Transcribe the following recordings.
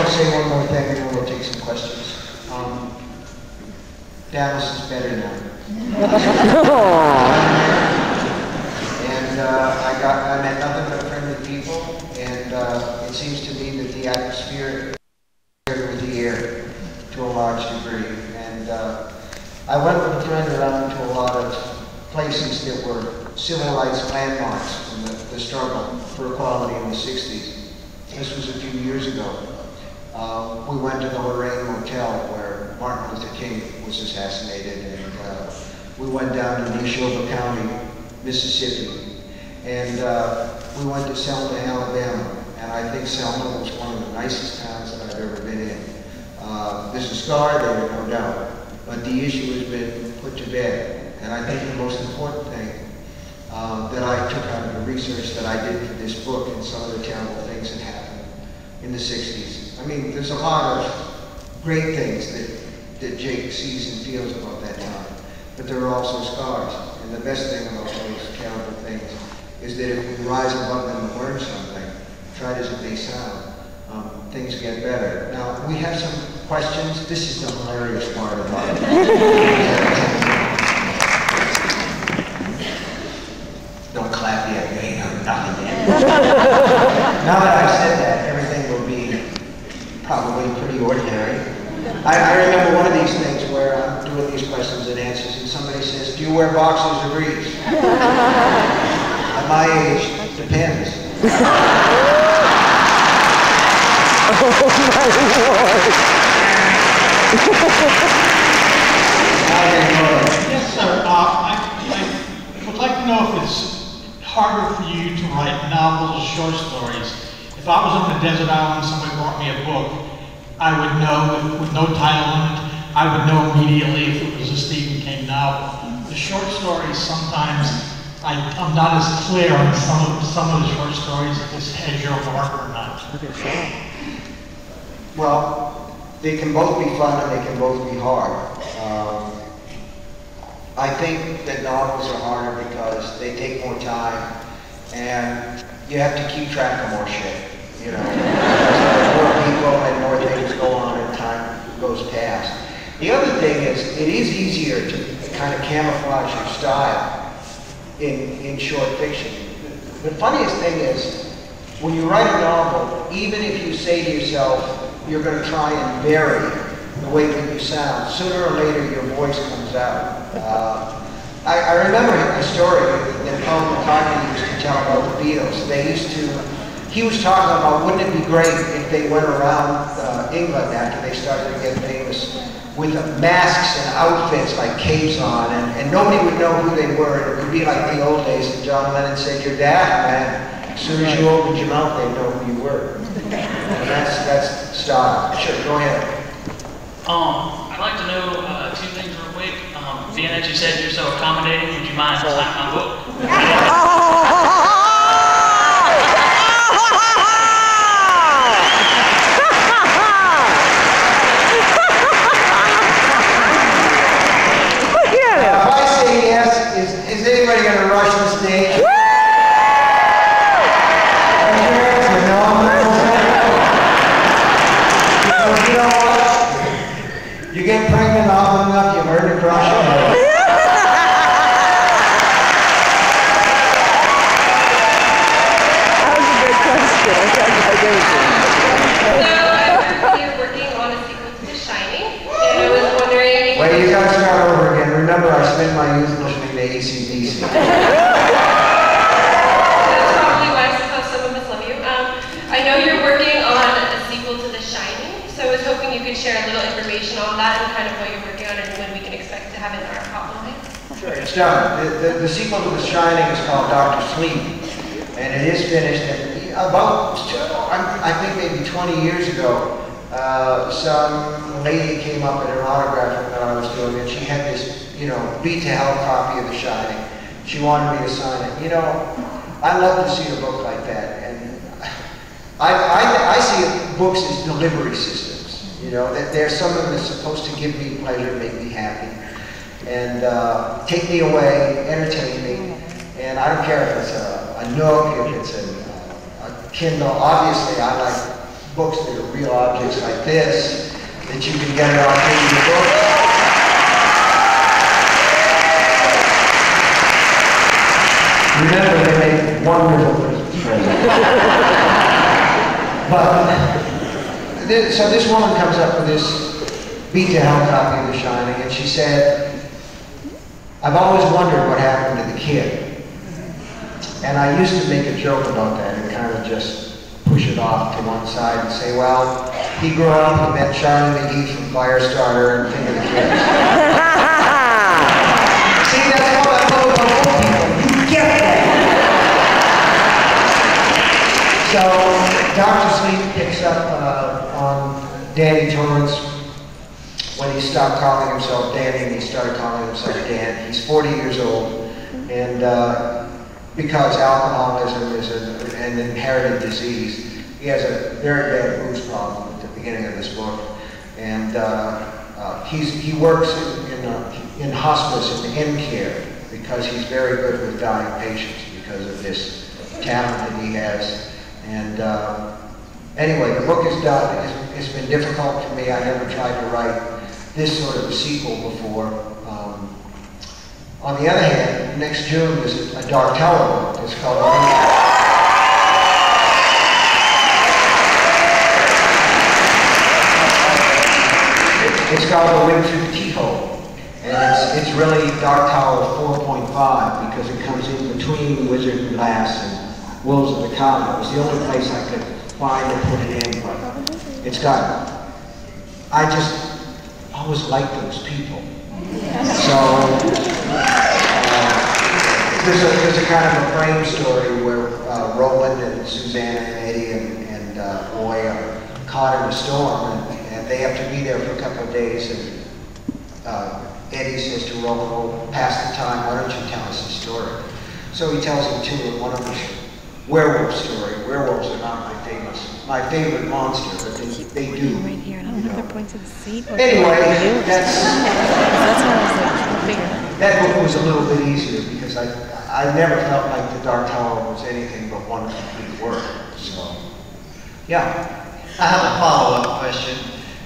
want to say one more thing and then we'll take some questions. Dallas is better now. And I met nothing but friendly people, and it seems to me that the atmosphere with the air to a large degree. And I went with a friend around to a lot of places that were civil rights landmarks in the struggle for equality in the 60s. This was a few years ago. We went to the Lorraine Motel where Martin Luther King was assassinated, and we went down to Neshoba County, Mississippi, and we went to Selma, Alabama, and I think Selma was one of the nicest towns that I've ever been in. There's a scar there, no doubt, but the issue has been put to bed, and I think the most important thing that I took out of the research that I did for this book and some of the terrible things that happened in the 60s. I mean, there's a lot of great things that Jake sees and feels about that time, but there are also scars. And the best thing about those terrible things is that if we rise above them and learn something, tried as it may sound, things get better. Now, we have some questions. This is the hilarious part about it. Don't clap yet, you ain't heard nothing yet. Now that I've said that, everything will be probably pretty ordinary. I remember one of these things where I'm doing these questions and answers and somebody says, do you wear boxers or briefs? At my age, depends. Oh my Lord! Yes, sir. I would like to know if it's harder for you to write novels, short stories. If I was on a desert island and somebody brought me a book, I would know, with no title on it, I would know immediately if it was a Stephen King novel. The short stories, sometimes I'm not as clear on some of the short stories if this has your mark or not. Well, they can both be fun and they can both be hard. I think that novels are harder because they take more time and you have to keep track of more shit, you know. More people and more things go on and time goes past. The other thing is, it is easier to kind of camouflage your style in short fiction. The funniest thing is, when you write a novel, even if you say to yourself, you're going to try and vary the way that you sound, sooner or later your voice comes out. I remember a story that Paul McCartney used to tell about the Beatles. He was talking about, wouldn't it be great if they went around England after they started to get famous with masks and outfits like capes on, and nobody would know who they were. It would be like the old days, and John Lennon said, you're daft, man. As soon as you opened your mouth, they'd know who you were. And that's style. Sure, go ahead. I'd like to know two things real quick. Being that you said you're so accommodating, would you mind signing my book? If I say yes, is anybody going to rush the stage? You know what? You get pregnant often enough, you've heard the crush. That was a good question. So I heard you're working on a sequel to The Shining, and I was wondering... Wait, you got to start over again. Remember, I spent my youth listening to AC/DC. That's probably why some of us love you. I know you're working on a sequel to The Shining, so I was hoping you could share a little information on that and kind of what you're working on and when we can expect to have it in our hotline. Sure, it's done. The sequel to The Shining is called Dr. Sleep, and it is finished. And about, I think maybe 20 years ago, some lady came up at an autograph that I was doing, and she had this, you know, beat to hell copy of The Shining. She wanted me to sign it. You know, I love to see a book like that, and I see books as delivery systems. You know, that they're something that's supposed to give me pleasure, make me happy, and take me away, entertain me. And I don't care if it's a Nook, if it's a Kindle. Obviously, I like books that are real objects like this, that you can get it on paper books. Remember, they make wonderful presents. But, so this woman comes up with this beat-to-hell copy of The Shining, and she said, I've always wondered what happened to the kid. And I used to make a joke about that and kind of just push it off to one side and say, well, he grew up, he met Charlie McGee from Firestarter and think of the kids. See, that's what I love about old people. You get that. So, Dr. Sleep picks up on Danny Torrance when he stopped calling himself Danny and he started calling himself Dan. He's 40 years old, and because alcoholism is an inherited disease, he has a very bad booze problem at the beginning of this book. And he works in hospice, in end care, because he's very good with dying patients because of this talent that he has. And anyway, the book is done. It's been difficult for me. I never tried to write this sort of a sequel before. On the other hand, next June is a Dark Tower book. It's called The Ring Through the Keyhole. And it's really Dark Tower 4.5 because it comes in between Wizard and Glass and Wolves of the Cloud. It was the only place I could find to put it in, but it's got, I just always liked those people. So there's a kind of a frame story where Roland and Susanna and Eddie and Roy are caught in a storm and they have to be there for a couple of days, and Eddie says to Roland, well, pass the time, why don't you tell us a story? So he tells him two, and one of them is a werewolf story. Werewolves are not my favorite monster, but they do. Right here. I don't know if they're pointing to the seat or anyway, that's what I was like, trying to figure out. That book was a little bit easier because I never felt like The Dark Tower was anything but one complete work. So, yeah. I have a follow-up question.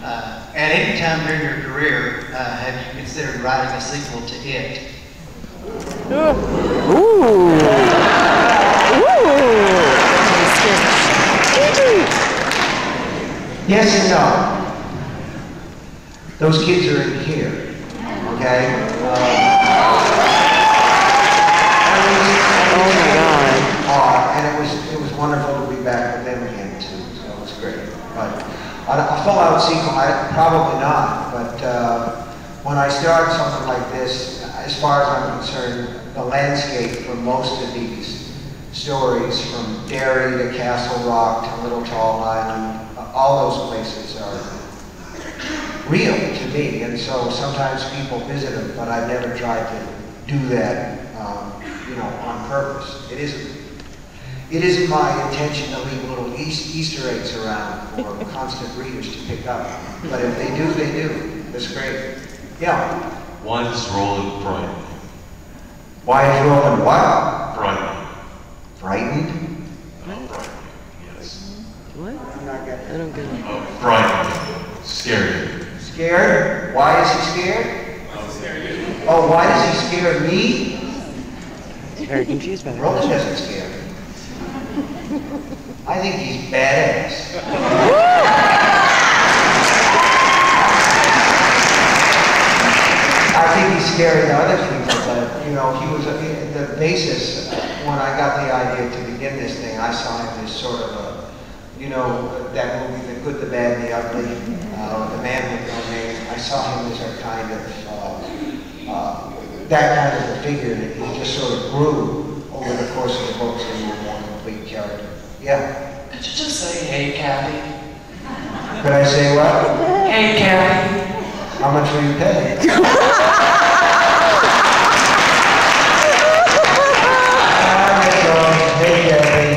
At any time during your career, have you considered writing a sequel to It? Ooh. Yes and no. Those kids are in here, okay? Oh my God. And it was wonderful to be back with them again too. So it was great. But a full-out sequel, probably not. But when I start something like this, as far as I'm concerned, the landscape for most of these stories, from Derry to Castle Rock to Little Tall Island, all those places are real to me, and so sometimes people visit them, but I've never tried to do that, on purpose. It isn't my intention to leave little Easter eggs around for constant readers to pick up, but if they do, they do. That's great. Yeah. Why does Roland frighten you? Why is Roland what? Frighten Frightened? you. Oh, frighten you, yes. What? I'm not getting it. I don't get it. Oh, frighten you. Scared you. Scared? Why is he scared? Oh, why does he scare me? I'm very confused by that. Roland doesn't scare me. I think he's badass. I think he's scary to other people, but he was the basis. When I got the idea to begin this thing, I saw him as sort of a, that movie, The Good, the Bad, and the Ugly, The Man with No Name. I saw him as a kind of that kind of a figure that he just sort of grew over the course of the books into a more complete character. Yeah. Could you just say, hey, Kathy? Could I say what? Hey, Kathy. How much will you pay? Hey, Kathy.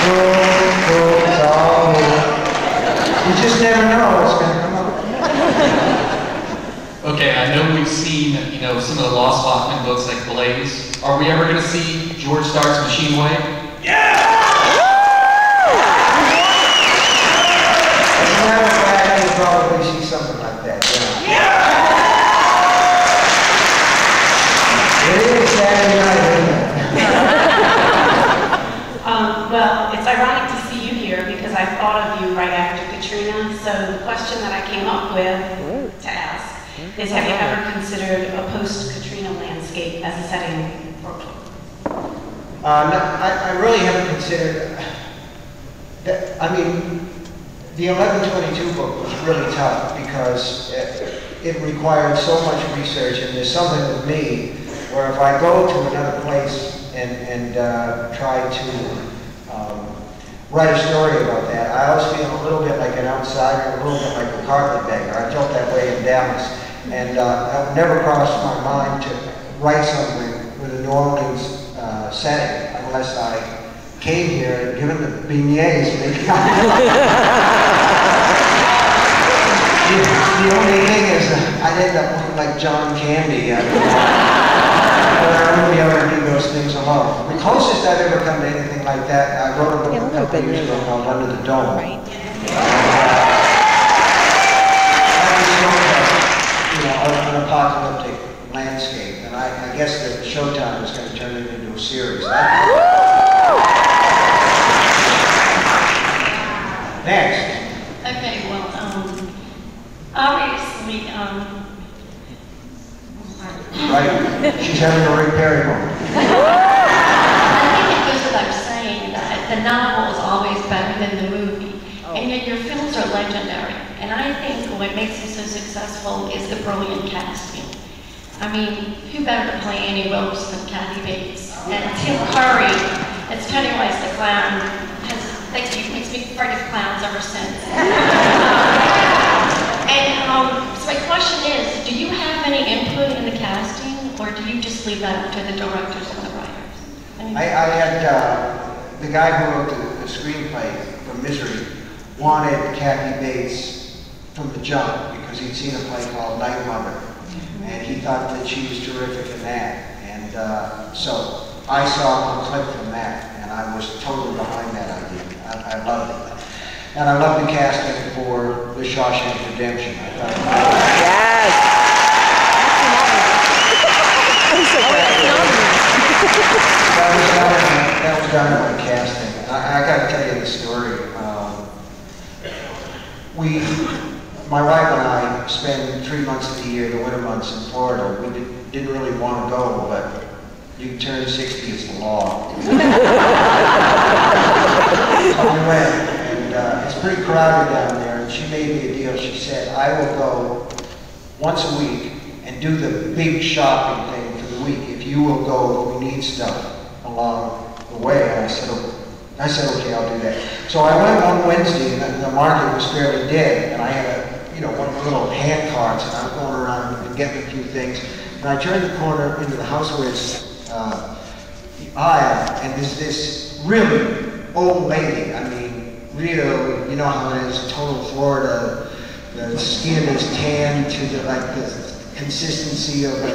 Cool, it's all good. You just never know what's going to come up. Okay, I know we've seen, some of the Lost Bachman books like Blaze. Are we ever going to see George Stark's Machine Way? Yeah! Saturday night, isn't it? Well, it's ironic to see you here because I thought of you right after Katrina. So the question that I came up with to ask is, have you ever considered a post-Katrina landscape as a setting for a book? No, I really haven't considered that. I mean, the 1122 book was really tough because it required so much research, and there's something with me where if I go to another place and try to write a story about that, I always feel a little bit like an outsider, a little bit like a carpetbagger. I felt that way in Dallas, and it would never cross my mind to write something with a New Orleans setting unless I came here and given the beignets. The only thing is I'd end up looking like John Candy. But I wouldn't be able to do those things alone. The closest I've ever come to anything like that, I wrote a book a couple of years ago called Under the Dome. Right. An apocalyptic landscape, and I guess that Showtime is going to turn it into a series. Next. Okay, well, obviously, Right, she's having a Rick Perry moment. I think it goes without saying that the novel is always better than the movie, and yet your films are legendary. And I think what makes you so successful is the brilliant casting. I mean, who better to play Annie Wilkes than Kathy Bates? And Tim Curry, as Pennywise the Clown, makes me afraid of clowns ever since. So my question is, do you have any input in the casting, or do you just leave that up to the directors and the writers? I had the guy who wrote the screenplay for Misery wanted Kathy Bates from the jump because he'd seen a play called Night Mother, and he thought that she was terrific in that. And so I saw a clip from that, and I was totally behind that idea. I loved it. And I love the casting for The Shawshank Redemption. I thought Yes! I'm so glad. that was done in my casting. I got to tell you the story. My wife and I spend 3 months of the year, the winter months, in Florida. We didn't really want to go, but you turn 60, it's the law. So we went, and it's pretty crowded down there, and she made me a deal. She said, I will go once a week and do the big shopping thing for the week. If you will go, we need stuff along the way. And I said, okay, I'll do that. So I went on Wednesday, and the market was fairly dead, and I had one of the little hand carts, and I'm going around and getting a few things. And I turned the corner into the housewares aisle, and there's this really old lady. I mean, real, you know how it is, total Florida. The skin is tanned to the consistency of a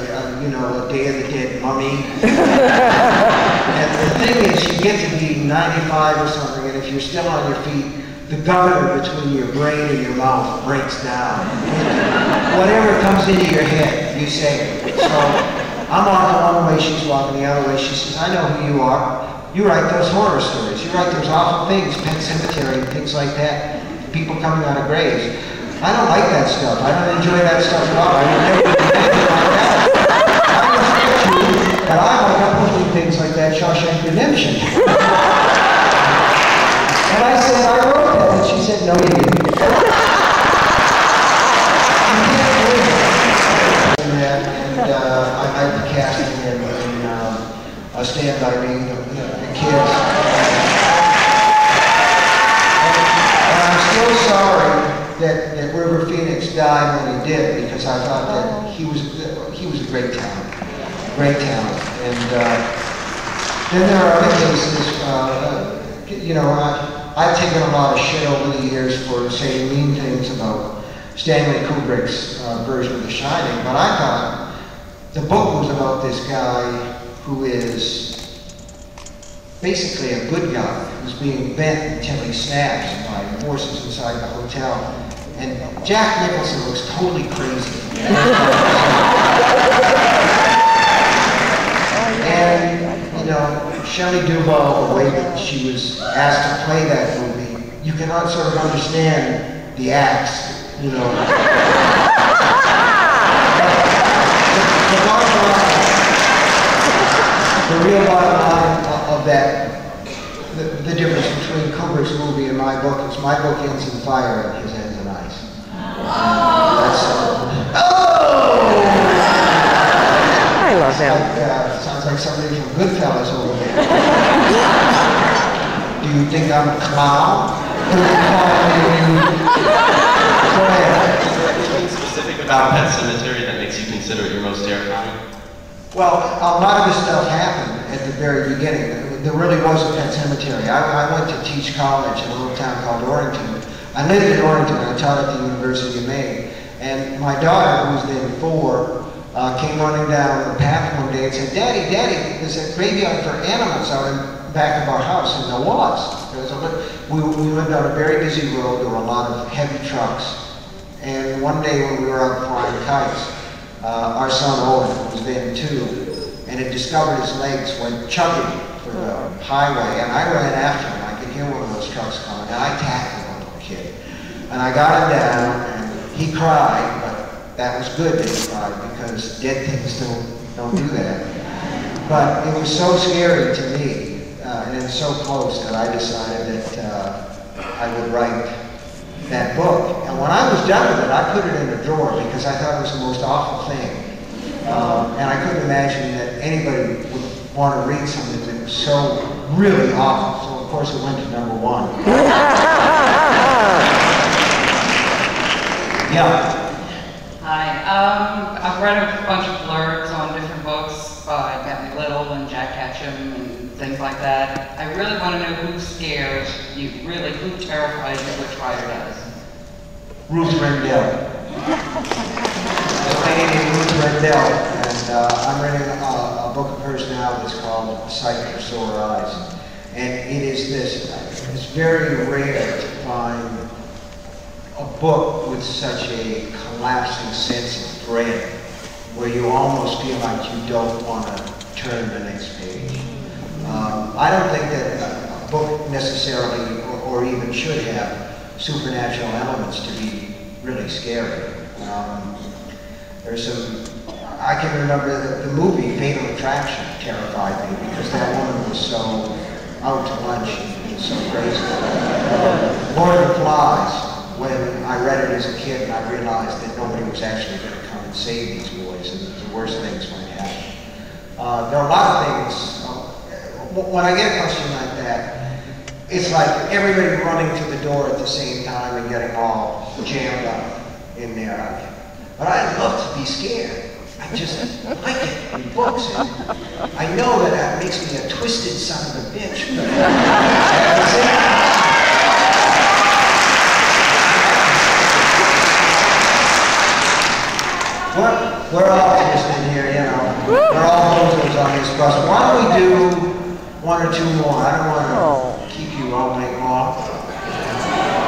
Day of the Dead mummy. And the thing is, you get to be 95 or something, and if you're still on your feet, the governor between your brain and your mouth breaks down. Whatever comes into your head, you say it. So I'm walking one way, she's walking the other way. She says, I know who you are. You write those horror stories. You write those awful things, Pet Sematary and things like that, people coming out of graves. I don't like that stuff. I don't enjoy that stuff at all. I don't never do anything like that. I respect you, but I like uplifting things like that, Shawshank Redemption. And I said, I wrote that. And she said, no, you didn't. You can't believe it. And I like the casting and Stand By Me, the kids. And I'm still sorry that River Phoenix died when he did, because I thought that he was a great talent. Great talent. And then there are other cases, I've taken a lot of shit over the years for saying mean things about Stanley Kubrick's version of The Shining, but I thought the book was about this guy who is basically a good guy who's being bent until he snaps by horses inside the hotel. And Jack Nicholson looks totally crazy. And, you know, Shelley Duvall, the way that she was asked to play that movie, you cannot sort of understand the acts, you know. The real bottom line of that, the difference between Kubrick's movie and my book is my book ends in fire and his ends in ice. I love him. Sounds like somebody from Goodfellas over there. Do you think I'm a clown? Go ahead. Anything specific about Pet Sematary that makes you consider it your most terrifying? Well, a lot of this stuff happened at the very beginning. There really was a Pet Sematary. I went to teach college in a little town called Orrington. I lived in Orrington and I taught at the University of Maine. And my daughter, who was then 4, came running down the path one day and said, Daddy, there's a graveyard for animals out in back of our house. And there was. We lived on a very busy road. There were a lot of heavy trucks. And one day when we were out flying kites, our son Owen, who was then 2, and had discovered his legs, went chugging for the highway. And I ran after him. I could hear one of those trucks coming. And I tackled the little kid. And I got him down, and he cried, but that was good that he cried, because dead things don't do that. But it was so scary to me, and it's so close that I decided that I would write that book. And when I was done with it, I put it in a drawer because I thought it was the most awful thing. And I couldn't imagine that anybody would want to read something that was so really awful. So of course it went to #1. Yeah. Hi. I've read a bunch of blurbs on different books by Bentley Little and Jack Ketchum and things like that. I really want to know who scares you, really, who terrifies you, which writer does. Ruth Rendell. A lady named Ruth Rendell, and I'm reading a book of hers now that's called A Sight for Sore Eyes. And it is this, it's very rare to find a book with such a collapsing sense of dread, where you almost feel like you don't want to turn the next page. I don't think that a book necessarily, or even should have, supernatural elements to be really scary. There's some, I can remember the movie Fatal Attraction terrified me because that woman was so out to lunch and so crazy. Lord of the Flies, when I read it as a kid and I realized that nobody was actually going to come and save these boys and that the worst things might happen. There are a lot of things, when I get a question like that, it's like everybody running to the door at the same time and getting all jammed up in there. But I love to be scared. I just like it in books. And I know that that makes me a twisted son of a bitch. We're optimists in here, you know. We're all losers on this bus. Why don't we do 1 or 2 more? I don't want to keep you all night long.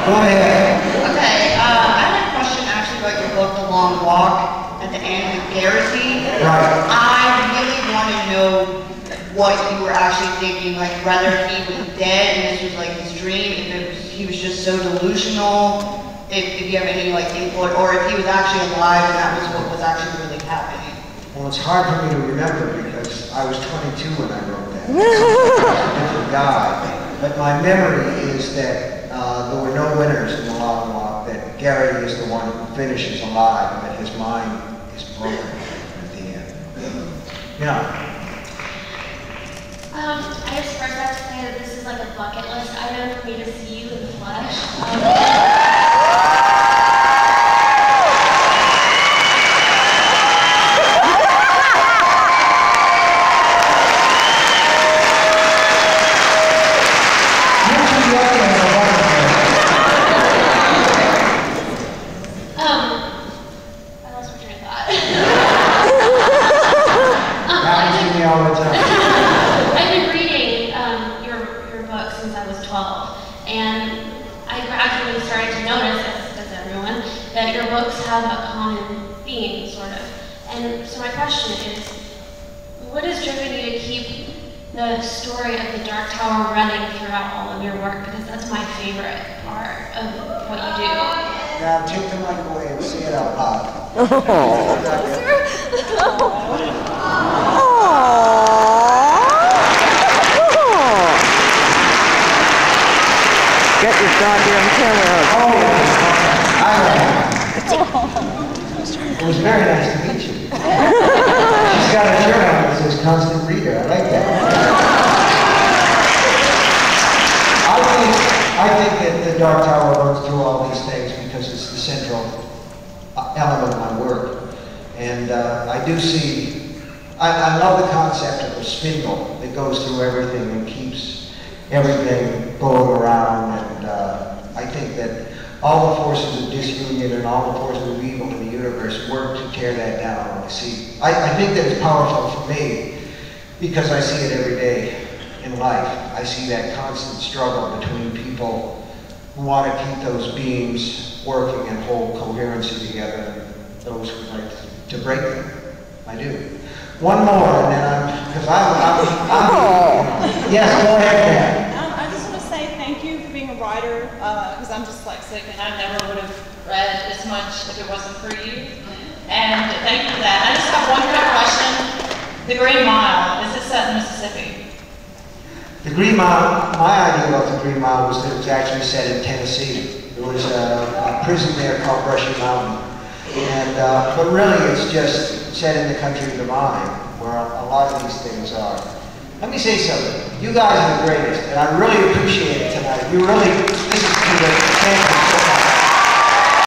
Go ahead. Okay, I had a question actually about your book, The Long Walk, at the end with Garrity. Right. I really want to know what you were actually thinking, like whether he was dead and this was like his dream, if he was just so delusional, if you have any like input, or if he was actually alive and that was what was actually really happening. Well, it's hard for me to remember because I was 22 when I wrote that. So I was a different guy. But my memory is that there were no winners in The Long Walk, that Garrity is the one who finishes alive, and that his mind is broken at the end. Yeah. I just first have to say that this is like a bucket list item for me to see you in the flesh. I lost my train of thought. Happens to me all the time. I've been reading your book since I was 12, and I gradually started to notice, as everyone, that your books have a common theme, sort of. And so my question is, what has driven you to keep the story of the Dark Tower running throughout all of your work? Because that's my favorite part of what you do. Now take the mic away and say it out loud. Get your goddamn camera out. It was very nice to meet you. She's got a shirt on that says constant reader. I like that. I think that the Dark Tower runs through all these things because it's the central element of my work. And I do see, I love the concept of a spindle that goes through everything and keeps everything going around. And I think that all the forces of disunion and all the forces of evil in the universe work to tear that down. I think that it's powerful for me because I see it every day in life. I see that constant struggle between people who want to keep those beams working and hold coherency together, and those who like to break them. I do. One more, and then yes, go ahead, Dan. I just want to say thank you for being a writer, because I'm dyslexic and I never would have read as much if it wasn't for you. And thank you for that. I just have one quick question. The Green Mile, is it set in Mississippi? The Green Mile, my idea about the Green Mile was that it was actually set in Tennessee. There was a prison there called Brushy Mountain. And, but really it's just set in the country of the mind, where a lot of these things are. Let me say something. You guys are the greatest, and I really appreciate it tonight. You really